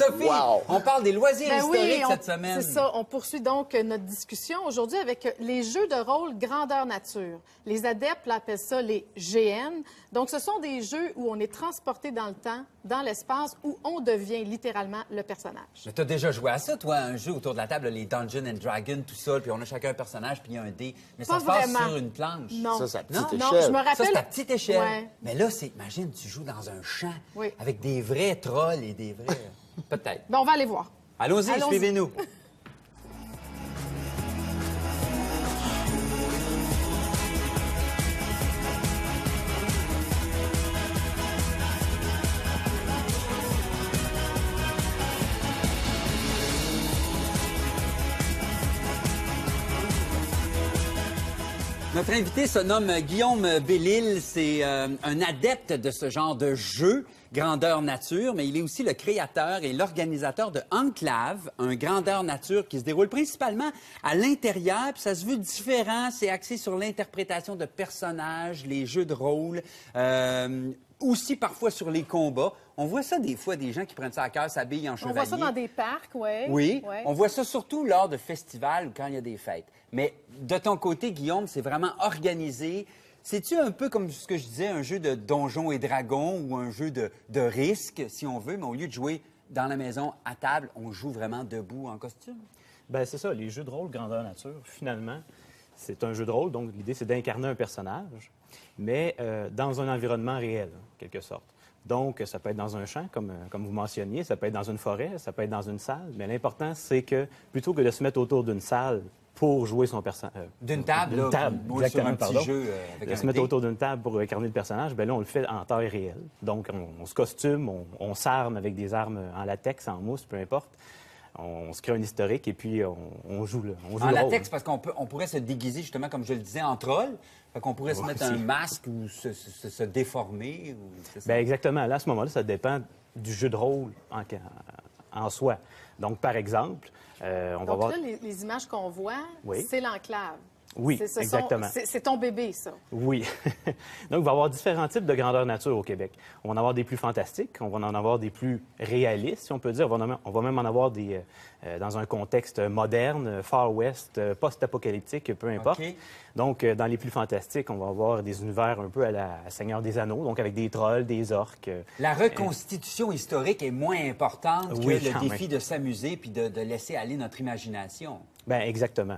Sophie, on parle des loisirs historiques cette semaine. C'est ça. On poursuit donc notre discussion aujourd'hui avec les jeux de rôle grandeur nature. Les adeptes appellent ça les GN. Donc, ce sont des jeux où on est transporté dans le temps, dans l'espace, où on devient littéralement le personnage. Mais t'as déjà joué à ça, toi, un jeu autour de la table, les Dungeons and Dragons, tout ça, puis on a chacun un personnage, puis il y a un dé. Mais ça se passe sur une planche. Non. Ça, c'est à petite non, échelle. je me rappelle... Ça, c'est à petite échelle. Ouais. Mais là, imagine, tu joues dans un champ Oui. avec des vrais trolls et des vrais... Peut-être. Bon, on va aller voir. Allons-y, suivez-nous. Notre invité se nomme Guillaume Bellil. C'est un adepte de ce genre de jeu, grandeur nature, mais il est aussi le créateur et l'organisateur de Enclave, un grandeur nature qui se déroule principalement à l'intérieur, puis ça se veut différent. C'est axé sur l'interprétation de personnages, les jeux de rôle, aussi parfois sur les combats. On voit ça des fois, des gens qui prennent ça à cœur, s'habillent en chevalier. On voit ça dans des parcs, oui. Oui, ouais. On voit ça surtout lors de festivals ou quand il y a des fêtes. Mais de ton côté, Guillaume, c'est vraiment organisé. C'est-tu un peu comme ce que je disais, un jeu de donjons et dragons ou un jeu de risque, si on veut, mais au lieu de jouer dans la maison à table, on joue vraiment debout en costume? Bien, c'est ça. Les jeux de rôle grandeur nature, finalement, c'est un jeu de rôle. Donc, l'idée, c'est d'incarner un personnage, mais dans un environnement réel, en quelque sorte. Donc, ça peut être dans un champ, comme vous mentionniez, ça peut être dans une forêt, ça peut être dans une salle, mais l'important, c'est que plutôt que de se mettre autour d'une salle pour jouer son personnage... D'une table, d'une table, moi, exactement, sur un petit pardon. jeu avec De un se mettre dé. autour d'une table pour incarner le personnage, bien là, on le fait en taille réelle. Donc, on se costume, on s'arme avec des armes en latex, en mousse, peu importe. On se crée un historique et puis on joue le En rôle. latex, parce qu'on pourrait se déguiser, justement, comme je le disais, en troll. Fait qu'on pourrait se mettre un masque ou se déformer. Bien, exactement. Là, à ce moment-là, ça dépend du jeu de rôle en soi. Donc, par exemple, on va voir... Donc là, les images qu'on voit, Oui. c'est l'enclave. Oui, exactement. C'est ton bébé, ça. Oui. Donc, il va y avoir différents types de grandeur nature au Québec. On va en avoir des plus fantastiques, on va en avoir des plus réalistes, si on peut dire. On va même en avoir des dans un contexte moderne, Far West, post-apocalyptique, peu importe. OK. Donc, dans les plus fantastiques, on va avoir des univers un peu à la Seigneur des Anneaux, donc avec des trolls, des orques. La reconstitution historique est moins importante que Oui, le quand défi de s'amuser puis de laisser aller notre imagination. Bien, exactement.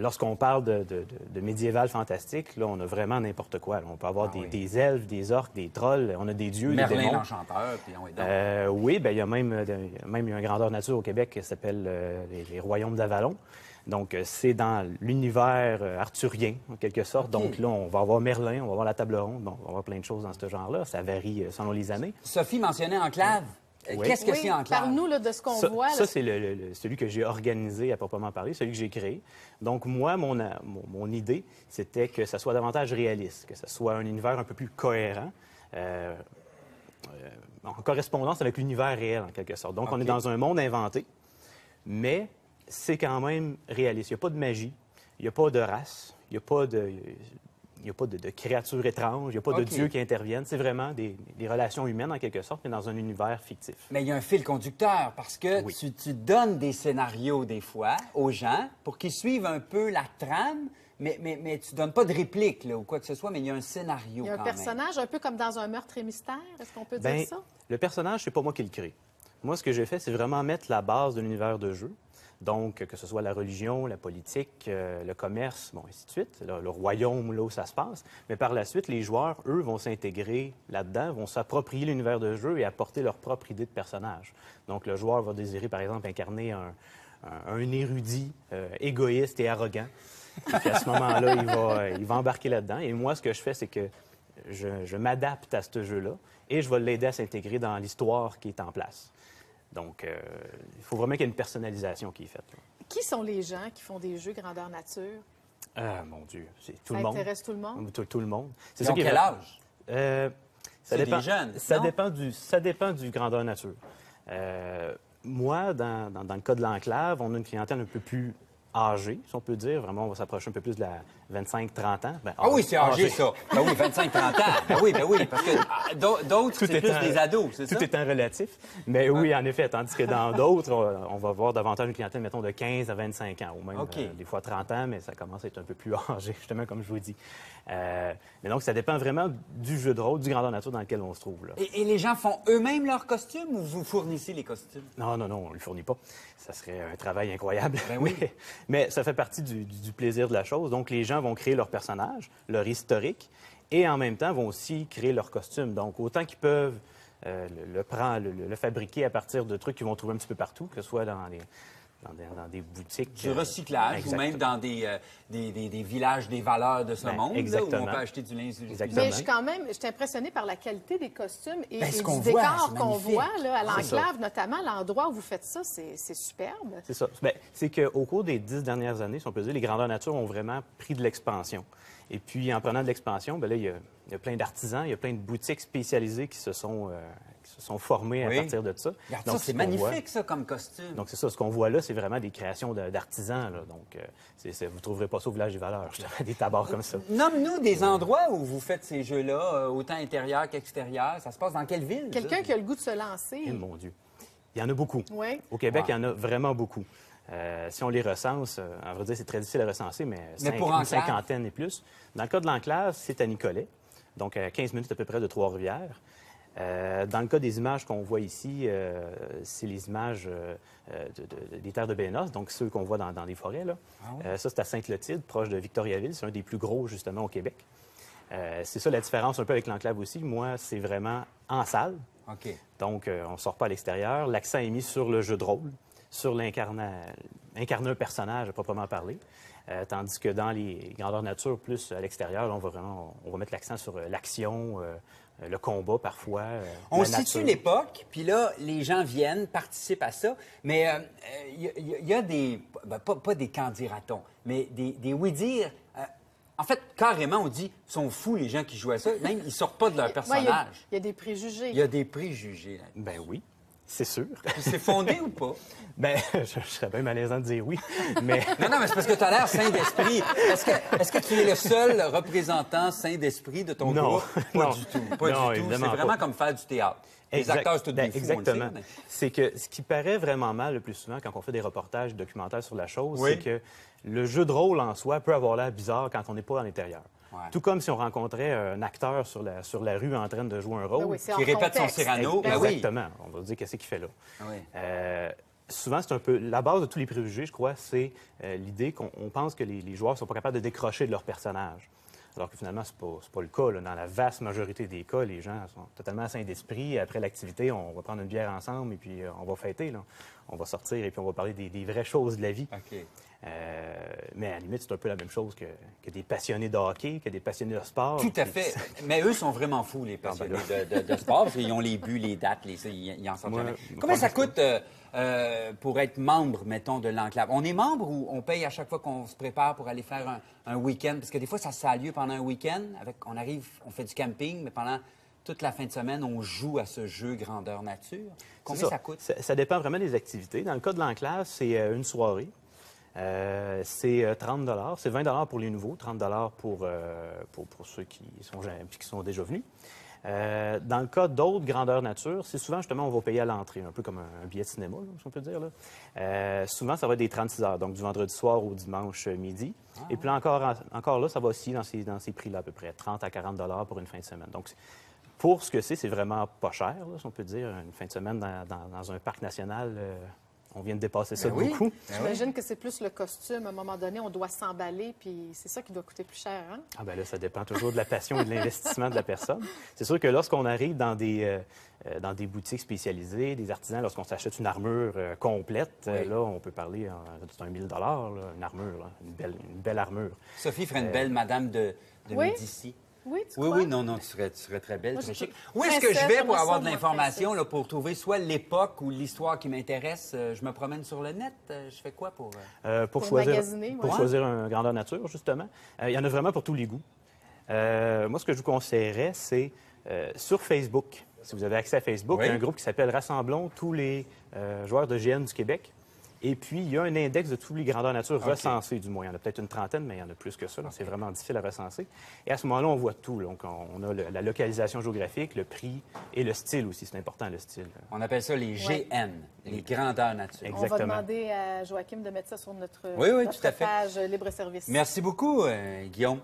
Lorsqu'on parle de médiéval fantastique, là, on a vraiment n'importe quoi. Là, on peut avoir des elfes, des orques, des trolls, on a des dieux, des Merlin démons. l'Enchanteur, puis on est donc... Oui, bien, il y a même une grandeur nature au Québec qui s'appelle les Royaumes d'Avalon. Donc, c'est dans l'univers arthurien, en quelque sorte. OK. Donc là, on va avoir Merlin, on va avoir la table ronde, bon, on va avoir plein de choses dans ce genre-là. Ça varie selon les années. Sophie mentionnait Enclave. Oui. Qu'est-ce que c'est Enclave? Parle-nous là, de ce qu'on voit. Ça, là. c'est celui que j'ai organisé à proprement parler, celui que j'ai créé. Donc, moi, mon idée, c'était que ça soit davantage réaliste, que ce soit un univers un peu plus cohérent, en correspondance avec l'univers réel, en quelque sorte. Donc, on est dans un monde inventé, mais c'est quand même réaliste. Il n'y a pas de magie, il n'y a pas de race, il n'y a pas de créatures étranges, il n'y a pas de dieux qui interviennent. C'est vraiment des relations humaines, en quelque sorte, mais dans un univers fictif. Mais il y a un fil conducteur, parce que Oui. tu donnes des scénarios, des fois, aux gens, pour qu'ils suivent un peu la trame, mais tu donnes pas de réplique, là, ou quoi que ce soit, mais il y a un scénario Il y a un quand personnage un peu comme dans un meurtre et mystère. Est-ce qu'on peut Bien, dire ça? le personnage, c'est pas moi qui le crée. Moi, ce que j'ai fait, c'est vraiment mettre la base de l'univers de jeu. Donc, que ce soit la religion, la politique, le commerce, bon, ainsi de suite, le royaume, là où ça se passe. Mais par la suite, les joueurs, eux, vont s'intégrer là-dedans, vont s'approprier l'univers de jeu et apporter leur propre idée de personnage. Donc, le joueur va désirer, par exemple, incarner un érudit égoïste et arrogant. Puis à ce moment-là, il va embarquer là-dedans. Et moi, ce que je fais, c'est que je m'adapte à ce jeu-là et je vais l'aider à s'intégrer dans l'histoire qui est en place. Donc, il faut vraiment qu'il y ait une personnalisation qui est faite. Là. Qui sont les gens qui font des jeux grandeur nature? Ah, mon Dieu, c'est tout Ça le monde. intéresse tout le monde? Tout le monde. Ils ont quel âge? Ça C'est dépend, des jeunes, ça non? dépend du grandeur nature. Moi, dans le cas de l'Enclave, on a une clientèle un peu plus âgés, si on peut dire. Vraiment, on va s'approcher un peu plus de la 25-30 ans. Ben, Ah oui, c'est âgé, ça. Ben oui, 25-30 ans. Ben oui, parce que d'autres, c'est plus des ados, c'est ça? Tout étant relatif. Mais oui, en effet, tandis que dans d'autres, on va voir davantage une clientèle, mettons, de 15 à 25 ans, ou même des fois 30 ans, mais ça commence à être un peu plus âgé, justement, comme je vous dis. Mais donc, ça dépend vraiment du jeu de rôle, du grandeur nature dans lequel on se trouve. Là. Et les gens font eux-mêmes leurs costumes ou vous fournissez les costumes? Non, on ne le fournit pas. Ça serait un travail incroyable. Ben oui. Mais ça fait partie du plaisir de la chose. Donc, les gens vont créer leur personnage, leur historique, et en même temps vont aussi créer leur costume. Donc, autant qu'ils peuvent le fabriquer à partir de trucs qu'ils vont trouver un petit peu partout, que ce soit dans des boutiques. Du recyclage ou même dans des villages des valeurs de ce monde, là, où on peut acheter du linge utilisé. Mais je suis impressionnée par la qualité des costumes et du qu'on décor voit, qu'on voit là, à C'est l'enclave, notamment l'endroit où vous faites ça, c'est superbe. C'est ça. Bien, c'est qu'au cours des 10 dernières années, si on peut dire, les grandeurs nature ont vraiment pris de l'expansion. Et puis, en prenant de l'expansion, bien là, il y a plein d'artisans, il y a plein de boutiques spécialisées qui se sont formées à partir de ça. Regarde, donc, c'est magnifique, ça, comme costume. Donc, c'est ça. Ce qu'on voit là, c'est vraiment des créations d'artisans. Là. Donc, vous ne trouverez pas ça au Village des Valeurs, justement, des tabards comme ça. Nomme-nous des endroits où vous faites ces jeux-là, autant intérieur qu'extérieur. Ça se passe dans quelle ville? Quelqu'un qui a le goût de se lancer. Eh, mon Dieu. Il y en a beaucoup. Oui. Au Québec, il y en a vraiment beaucoup. Si on les recense, à vrai dire, c'est très difficile à recenser, mais une cinquantaine et plus. Dans le cas de l'enclave, c'est à Nicolet, donc à 15 minutes à peu près de Trois-Rivières. Dans le cas des images qu'on voit ici, c'est les images des terres de Bénos, donc ceux qu'on voit dans les forêts. Là. Ah oui? Ça, c'est à Sainte-Clotilde, proche de Victoriaville. C'est un des plus gros, justement, au Québec. C'est ça la différence un peu avec l'enclave aussi. Moi, c'est vraiment en salle. OK. Donc, on ne sort pas à l'extérieur. L'accent est mis sur le jeu de rôle, sur incarner un personnage à proprement parler. Tandis que dans les grandeurs nature, plus à l'extérieur, là, on va mettre l'accent sur l'action, le combat parfois. On situe l'époque, puis là, les gens viennent, participent à ça, mais il y a des, pas des candidatons, mais des oui-dire. En fait, carrément, on dit, ils sont fous, les gens qui jouent à ça. Même, ils ne sortent pas de leur personnage. Il y a des préjugés. Il y a des préjugés, là. Ben oui, c'est sûr. Puis c'est fondé ou pas? Ben, je serais bien malaisant de dire oui, mais... Non, mais c'est parce que tu as l'air saint d'esprit. Est-ce que tu es le seul représentant saint d'esprit de ton groupe? Pas du tout. Pas du tout. C'est vraiment comme faire du théâtre. Les acteurs, c'est tout des fous, exactement. on le sait, mais... C'est que ce qui paraît vraiment mal le plus souvent quand on fait des reportages documentaires sur la chose, Oui. c'est que le jeu de rôle en soi peut avoir l'air bizarre quand on n'est pas à l'intérieur. Ouais. Tout comme si on rencontrait un acteur sur la rue en train de jouer un rôle. Ben oui, c'est Qui hors répète son contexte. Cyrano. Ben oui. Exactement. On va dire qu'est-ce qu'il fait là. Oui. Souvent, c'est un peu la base de tous les préjugés, je crois, c'est l'idée qu'on pense que les joueurs ne sont pas capables de décrocher de leur personnage. Alors que finalement, ce n'est pas le cas. Là. Dans la vaste majorité des cas, les gens sont totalement sains d'esprit. Après l'activité, on va prendre une bière ensemble et puis on va fêter. Là. On va sortir et puis on va parler des vraies choses de la vie. OK. Mais à la limite, c'est un peu la même chose que des passionnés de hockey, que des passionnés de sport. Tout à fait. Mais eux sont vraiment fous, les passionnés de sport, parce qu'ils ont les buts, les dates, ils en sortent jamais. Combien ça coûte pour être membre, mettons, de l'enclave? On est membre ou on paye à chaque fois qu'on se prépare pour aller faire un week-end? Parce que des fois, ça a lieu pendant un week-end. On arrive, on fait du camping, mais pendant toute la fin de semaine, on joue à ce jeu grandeur nature. Combien ça coûte? Ça dépend vraiment des activités. Dans le cas de l'enclave, c'est une soirée. C'est 30 $. C'est 20 $ pour les nouveaux, 30 $ pour ceux qui sont déjà venus. Dans le cas d'autres grandeurs nature, c'est souvent, justement, on va payer à l'entrée, un peu comme un billet de cinéma, là, si on peut dire. Là. Souvent, ça va être des 36 heures, donc du vendredi soir au dimanche midi. Et puis là, encore là, ça va aussi dans ces prix-là, à peu près 30 à 40 $ pour une fin de semaine. Donc, pour ce que c'est vraiment pas cher, là, si on peut dire, une fin de semaine dans un parc national. On vient de dépasser ça beaucoup. J'imagine que c'est plus le costume. À un moment donné, on doit s'emballer, puis c'est ça qui doit coûter plus cher, hein? Ah ben là, ça dépend toujours de la passion et de l'investissement de la personne. C'est sûr que lorsqu'on arrive dans des boutiques spécialisées, des artisans, lorsqu'on s'achète une armure complète, là, on peut parler d'un 1 000 $, là, une armure, là, une belle armure. Sophie ferait une belle madame de Médicis. Oui, tu oui, crois? oui, non, tu serais très belle, Moi, très je chic. trouve- Où est-ce que je vais Princesse, pour avoir de moi, l'information, princesse. là, pour trouver soit l'époque ou l'histoire qui m'intéresse? Je me promène sur le net. Je fais quoi pour... Pour magasiner, pour ouais. choisir un grandeur nature, justement. Il y en a vraiment pour tous les goûts. Moi, ce que je vous conseillerais, c'est sur Facebook. Si vous avez accès à Facebook, Oui. il y a un groupe qui s'appelle Rassemblons tous les joueurs de GN du Québec. Et puis, il y a un index de tous les grandeurs nature recensés, du moins. Il y en a peut-être une trentaine, mais il y en a plus que ça. C'est vraiment difficile à recenser. Et à ce moment-là, on voit tout. Donc, on a la localisation géographique, le prix et le style aussi. C'est important, le style. On appelle ça les GN, les grandeurs nature. On va demander à Joachim de mettre ça sur notre, oui, notre tout à fait. page Libre-Service. Merci beaucoup, Guillaume.